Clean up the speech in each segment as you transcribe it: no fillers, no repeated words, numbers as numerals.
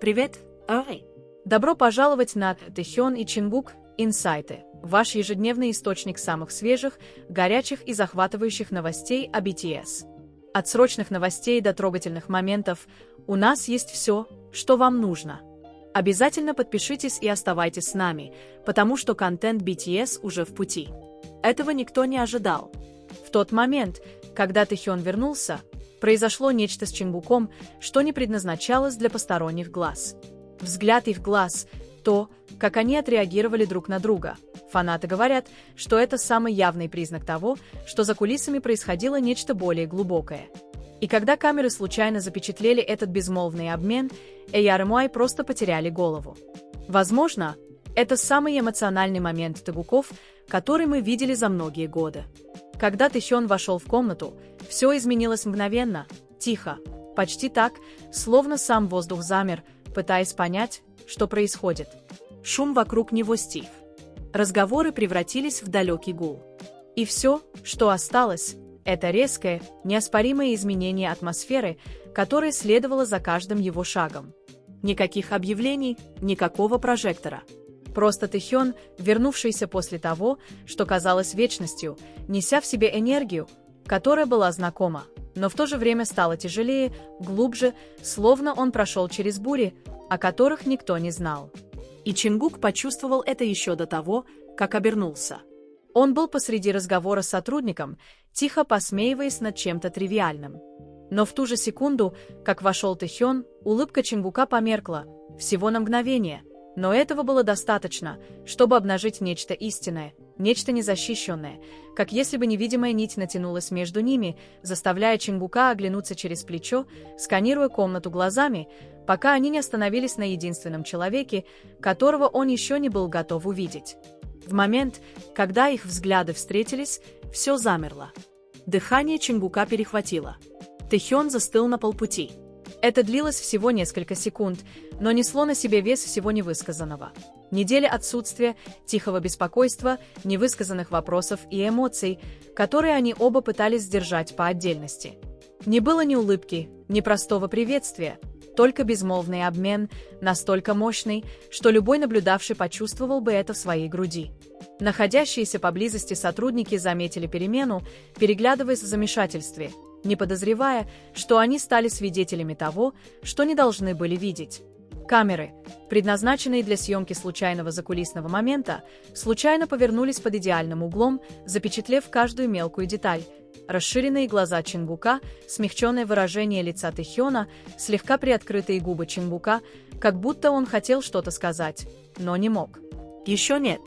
Привет, Ай! Добро пожаловать на Тэхён и Чингук Инсайты, ваш ежедневный источник самых свежих, горячих и захватывающих новостей о BTS. От срочных новостей до трогательных моментов у нас есть все, что вам нужно. Обязательно подпишитесь и оставайтесь с нами, потому что контент BTS уже в пути. Этого никто не ожидал. В тот момент, когда Тэхён вернулся, произошло нечто с Чингуком, что не предназначалось для посторонних глаз. Взгляд их глаз, то, как они отреагировали друг на друга. Фанаты говорят, что это самый явный признак того, что за кулисами происходило нечто более глубокое. И когда камеры случайно запечатлели этот безмолвный обмен, ARMY просто потеряли голову. Возможно, это самый эмоциональный момент Тэгуков, который мы видели за многие годы. Когда Тэхён вошел в комнату, все изменилось мгновенно, тихо, почти так, словно сам воздух замер, пытаясь понять, что происходит. Шум вокруг него стих. Разговоры превратились в далекий гул. И все, что осталось, это резкое, неоспоримое изменение атмосферы, которое следовало за каждым его шагом. Никаких объявлений, никакого прожектора. Просто Тэхён, вернувшийся после того, что казалось вечностью, неся в себе энергию, которая была знакома, но в то же время стала тяжелее, глубже, словно он прошел через бури, о которых никто не знал. И Чингук почувствовал это еще до того, как обернулся. Он был посреди разговора с сотрудником, тихо посмеиваясь над чем-то тривиальным. Но в ту же секунду, как вошел Тэхён, улыбка Чингука померкла, всего на мгновение, но этого было достаточно, чтобы обнажить нечто истинное, нечто незащищенное, как если бы невидимая нить натянулась между ними, заставляя Чингука оглянуться через плечо, сканируя комнату глазами, пока они не остановились на единственном человеке, которого он еще не был готов увидеть. В момент, когда их взгляды встретились, все замерло. Дыхание Чингука перехватило. Тэхён застыл на полпути. Это длилось всего несколько секунд, но несло на себе вес всего невысказанного. Недели отсутствия, тихого беспокойства, невысказанных вопросов и эмоций, которые они оба пытались сдержать по отдельности. Не было ни улыбки, ни простого приветствия, только безмолвный обмен, настолько мощный, что любой наблюдавший почувствовал бы это в своей груди. Находящиеся поблизости сотрудники заметили перемену, переглядываясь в замешательстве, не подозревая, что они стали свидетелями того, что не должны были видеть. Камеры, предназначенные для съемки случайного закулисного момента, случайно повернулись под идеальным углом, запечатлев каждую мелкую деталь. Расширенные глаза Чингука, смягченное выражение лица Тэхёна, слегка приоткрытые губы Чингука, как будто он хотел что-то сказать, но не мог. Еще нет.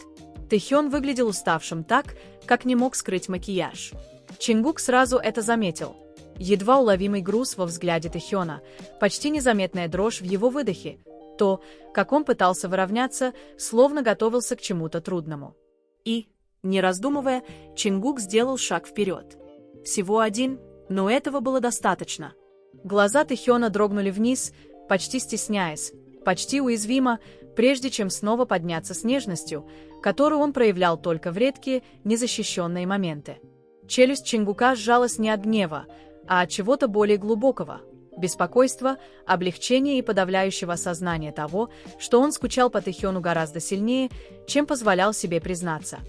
Тэхён выглядел уставшим так, как не мог скрыть макияж. Чингук сразу это заметил. Едва уловимый груз во взгляде Тэхёна, почти незаметная дрожь в его выдохе, то, как он пытался выровняться, словно готовился к чему-то трудному. И, не раздумывая, Чингук сделал шаг вперед. Всего один, но этого было достаточно. Глаза Тэхёна дрогнули вниз, почти стесняясь, почти уязвимо, прежде чем снова подняться с нежностью, которую он проявлял только в редкие, незащищенные моменты. Челюсть Чингука сжалась не от гнева, а от чего-то более глубокого – беспокойства, облегчения и подавляющего осознания того, что он скучал по Тэхёну гораздо сильнее, чем позволял себе признаться.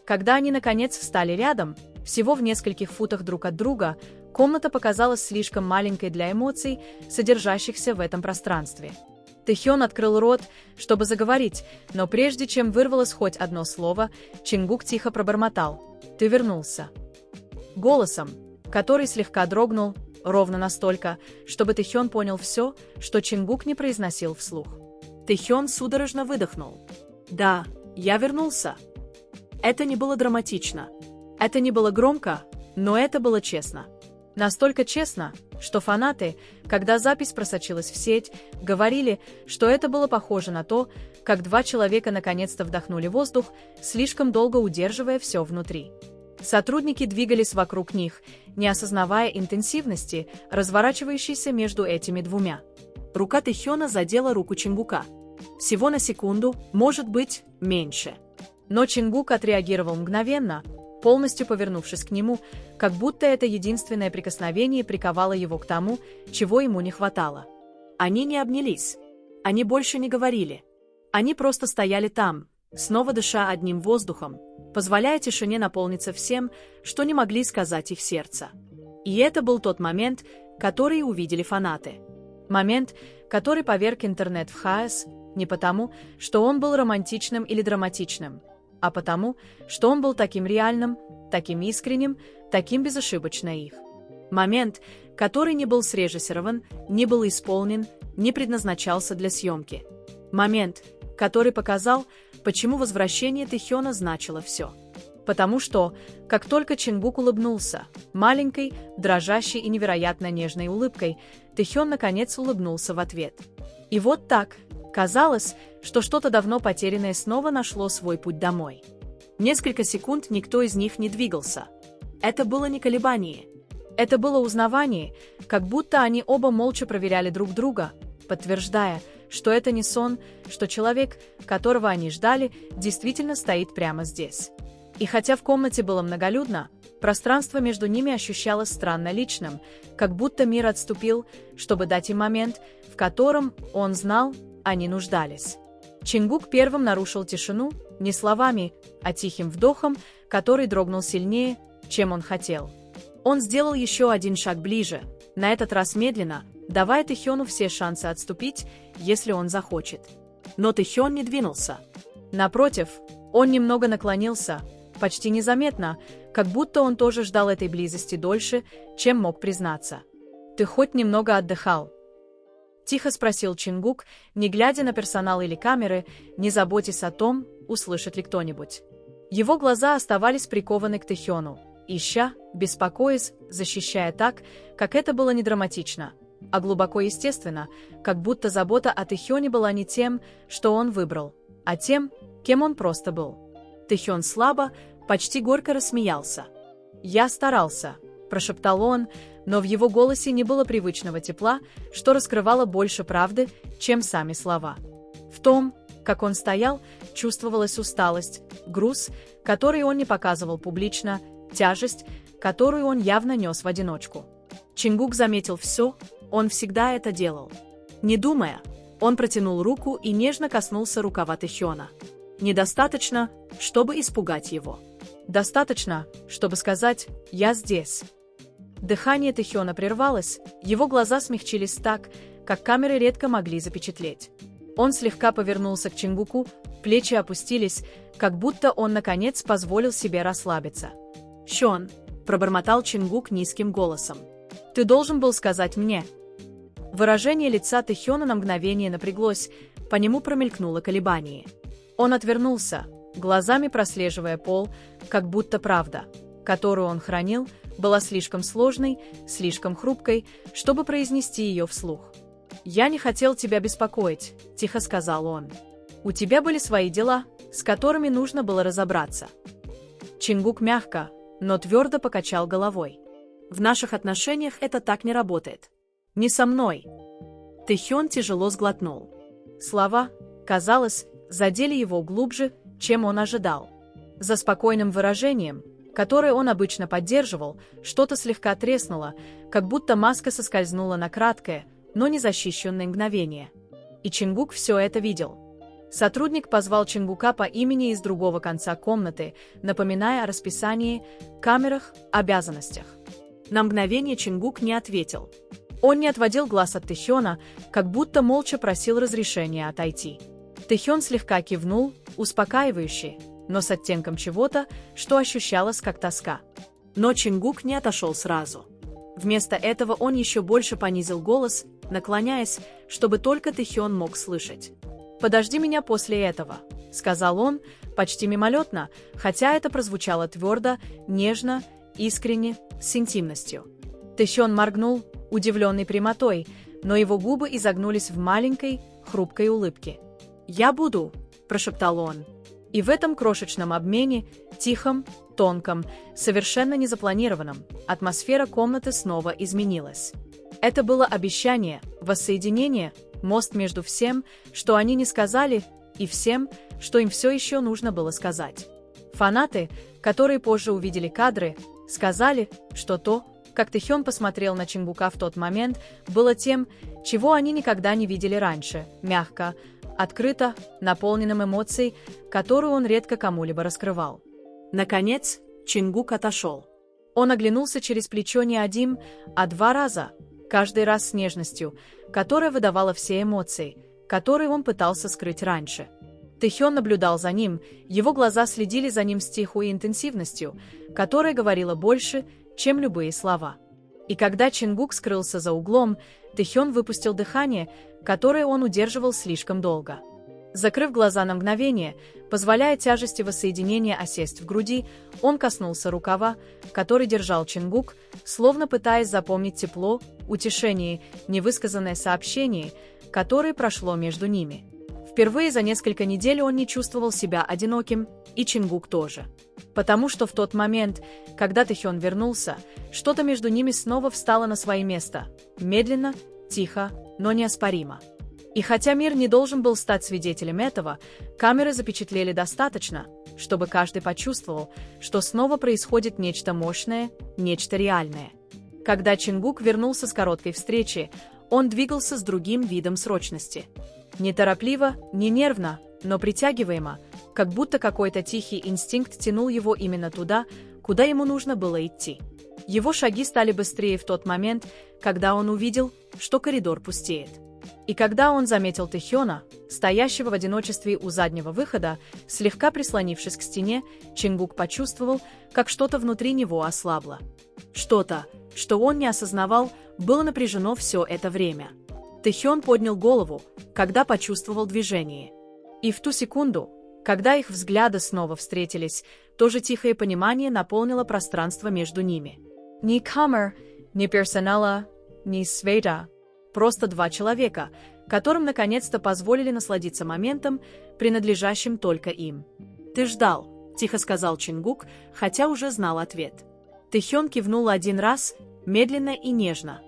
Когда они, наконец, встали рядом, всего в нескольких футах друг от друга, комната показалась слишком маленькой для эмоций, содержащихся в этом пространстве. Тэхён открыл рот, чтобы заговорить, но прежде чем вырвалось хоть одно слово, Чингук тихо пробормотал: «Ты вернулся». Голосом, который слегка дрогнул, ровно настолько, чтобы Тэхён понял все, что Чингук не произносил вслух. Тэхён судорожно выдохнул. «Да, я вернулся». Это не было драматично. Это не было громко, но это было честно. Настолько честно, что фанаты, когда запись просочилась в сеть, говорили, что это было похоже на то, как два человека наконец-то вдохнули воздух, слишком долго удерживая все внутри. Сотрудники двигались вокруг них, не осознавая интенсивности, разворачивающейся между этими двумя. Рука Тэхёна задела руку Чингука. Всего на секунду, может быть, меньше. Но Чингук отреагировал мгновенно, полностью повернувшись к нему, как будто это единственное прикосновение приковало его к тому, чего ему не хватало. Они не обнялись. Они больше не говорили. Они просто стояли там, снова дыша одним воздухом, позволяя тишине наполниться всем, что не могли сказать их сердца. И это был тот момент, который увидели фанаты. Момент, который поверг интернет в хаос, не потому, что он был романтичным или драматичным, а потому, что он был таким реальным, таким искренним, таким безошибочно их. Момент, который не был срежиссирован, не был исполнен, не предназначался для съемки. Момент, который показал, почему возвращение Тэхёна значило все. Потому что, как только Чингук улыбнулся, маленькой, дрожащей и невероятно нежной улыбкой, Тэхён наконец улыбнулся в ответ. И вот так, казалось, что что-то давно потерянное снова нашло свой путь домой. Несколько секунд никто из них не двигался. Это было не колебание. Это было узнавание, как будто они оба молча проверяли друг друга, подтверждая, что это не сон, что человек, которого они ждали, действительно стоит прямо здесь. И хотя в комнате было многолюдно, пространство между ними ощущалось странно личным, как будто мир отступил, чтобы дать им момент, в котором, он знал, они нуждались. Чингук первым нарушил тишину, не словами, а тихим вдохом, который дрогнул сильнее, чем он хотел. Он сделал еще один шаг ближе, на этот раз медленно, давая Тэхёну все шансы отступить, если он захочет. Но Тэхён не двинулся. Напротив, он немного наклонился, почти незаметно, как будто он тоже ждал этой близости дольше, чем мог признаться. «Ты хоть немного отдыхал?» — тихо спросил Чингук, не глядя на персонал или камеры, не заботясь о том, услышит ли кто-нибудь. Его глаза оставались прикованы к Тэхёну, ища, беспокоясь, защищая так, как это было не драматично, а глубоко естественно, как будто забота о Тэхёне была не тем, что он выбрал, а тем, кем он просто был. Тэхён слабо, почти горько рассмеялся. «Я старался», — прошептал он, но в его голосе не было привычного тепла, что раскрывало больше правды, чем сами слова. В том, как он стоял, чувствовалась усталость, груз, который он не показывал публично, тяжесть, которую он явно нес в одиночку. Чингук заметил все, он всегда это делал. Не думая, он протянул руку и нежно коснулся рукава Тэхёна. Недостаточно, чтобы испугать его. Достаточно, чтобы сказать «я здесь». Дыхание Тэхёна прервалось, его глаза смягчились так, как камеры редко могли запечатлеть. Он слегка повернулся к Чингуку, плечи опустились, как будто он, наконец, позволил себе расслабиться. «Щон», — пробормотал Чингук низким голосом, — «ты должен был сказать мне». Выражение лица Тэхёна на мгновение напряглось, по нему промелькнуло колебание. Он отвернулся, глазами прослеживая пол, как будто правда, которую он хранил, была слишком сложной, слишком хрупкой, чтобы произнести ее вслух. «Я не хотел тебя беспокоить», — тихо сказал он. «У тебя были свои дела, с которыми нужно было разобраться». Чингук мягко, но твердо покачал головой. «В наших отношениях это так не работает. Не со мной». Тэхён тяжело сглотнул. Слова, казалось, задели его глубже, чем он ожидал. За спокойным выражением, которое он обычно поддерживал, что-то слегка треснуло, как будто маска соскользнула на краткое, но незащищенное мгновение. И Чингук все это видел. Сотрудник позвал Чингука по имени из другого конца комнаты, напоминая о расписании, камерах, обязанностях. На мгновение Чингук не ответил. Он не отводил глаз от Тэхёна, как будто молча просил разрешения отойти. Тэхён слегка кивнул, успокаивающе, но с оттенком чего-то, что ощущалось как тоска. Но Чингук не отошел сразу. Вместо этого он еще больше понизил голос, наклоняясь, чтобы только Тэхён мог слышать. «Подожди меня после этого», — сказал он, почти мимолетно, хотя это прозвучало твердо, нежно, искренне, с интимностью. Тэхён моргнул, удивленный прямотой, но его губы изогнулись в маленькой, хрупкой улыбке. «Я буду», — прошептал он. И в этом крошечном обмене, тихом, тонком, совершенно незапланированном, атмосфера комнаты снова изменилась. Это было обещание, воссоединение, мост между всем, что они не сказали, и всем, что им все еще нужно было сказать. Фанаты, которые позже увидели кадры, сказали, что то, Как Тэхён посмотрел на Чингука в тот момент, было тем, чего они никогда не видели раньше, мягко, открыто, наполненным эмоций, которую он редко кому-либо раскрывал. Наконец, Чингук отошел. Он оглянулся через плечо не один, а 2 раза, каждый раз с нежностью, которая выдавала все эмоции, которые он пытался скрыть раньше. Тэхён наблюдал за ним, его глаза следили за ним с тихой интенсивностью, которая говорила больше, чем любые слова. И когда Чингук скрылся за углом, Тэхён выпустил дыхание, которое он удерживал слишком долго. Закрыв глаза на мгновение, позволяя тяжести воссоединения осесть в груди, он коснулся рукава, который держал Чингук, словно пытаясь запомнить тепло, утешение, невысказанное сообщение, которое прошло между ними. Впервые за несколько недель он не чувствовал себя одиноким, и Чингук тоже. Потому что в тот момент, когда Тэхён вернулся, что-то между ними снова встало на свое место. Медленно, тихо, но неоспоримо. И хотя мир не должен был стать свидетелем этого, камеры запечатлели достаточно, чтобы каждый почувствовал, что снова происходит нечто мощное, нечто реальное. Когда Чингук вернулся с короткой встречи, он двигался с другим видом срочности. Неторопливо, не нервно, но притягиваемо, как будто какой-то тихий инстинкт тянул его именно туда, куда ему нужно было идти. Его шаги стали быстрее в тот момент, когда он увидел, что коридор пустеет. И когда он заметил Тэхёна, стоящего в одиночестве у заднего выхода, слегка прислонившись к стене, Чингук почувствовал, как что-то внутри него ослабло. Что-то, что он не осознавал, было напряжено все это время. Тэхён поднял голову, когда почувствовал движение. И в ту секунду, когда их взгляды снова встретились, то же тихое понимание наполнило пространство между ними. Ни камер, ни персонала, ни света. Просто 2 человека, которым наконец-то позволили насладиться моментом, принадлежащим только им. «Ты ждал», — тихо сказал Чингук, хотя уже знал ответ. Тэхён кивнул 1 раз, медленно и нежно.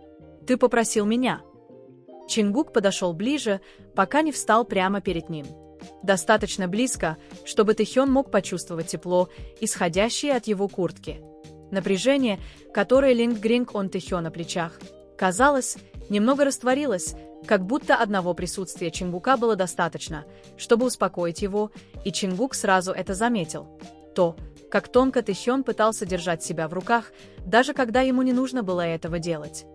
«Ты попросил меня». Чингук подошел ближе, пока не встал прямо перед ним. Достаточно близко, чтобы Тэхён мог почувствовать тепло, исходящее от его куртки. Напряжение, которое лингринг он Тэхё на плечах, казалось, немного растворилось, как будто одного присутствия Чингука было достаточно, чтобы успокоить его, и Чингук сразу это заметил. То, как тонко Тэхён пытался держать себя в руках, даже когда ему не нужно было этого делать.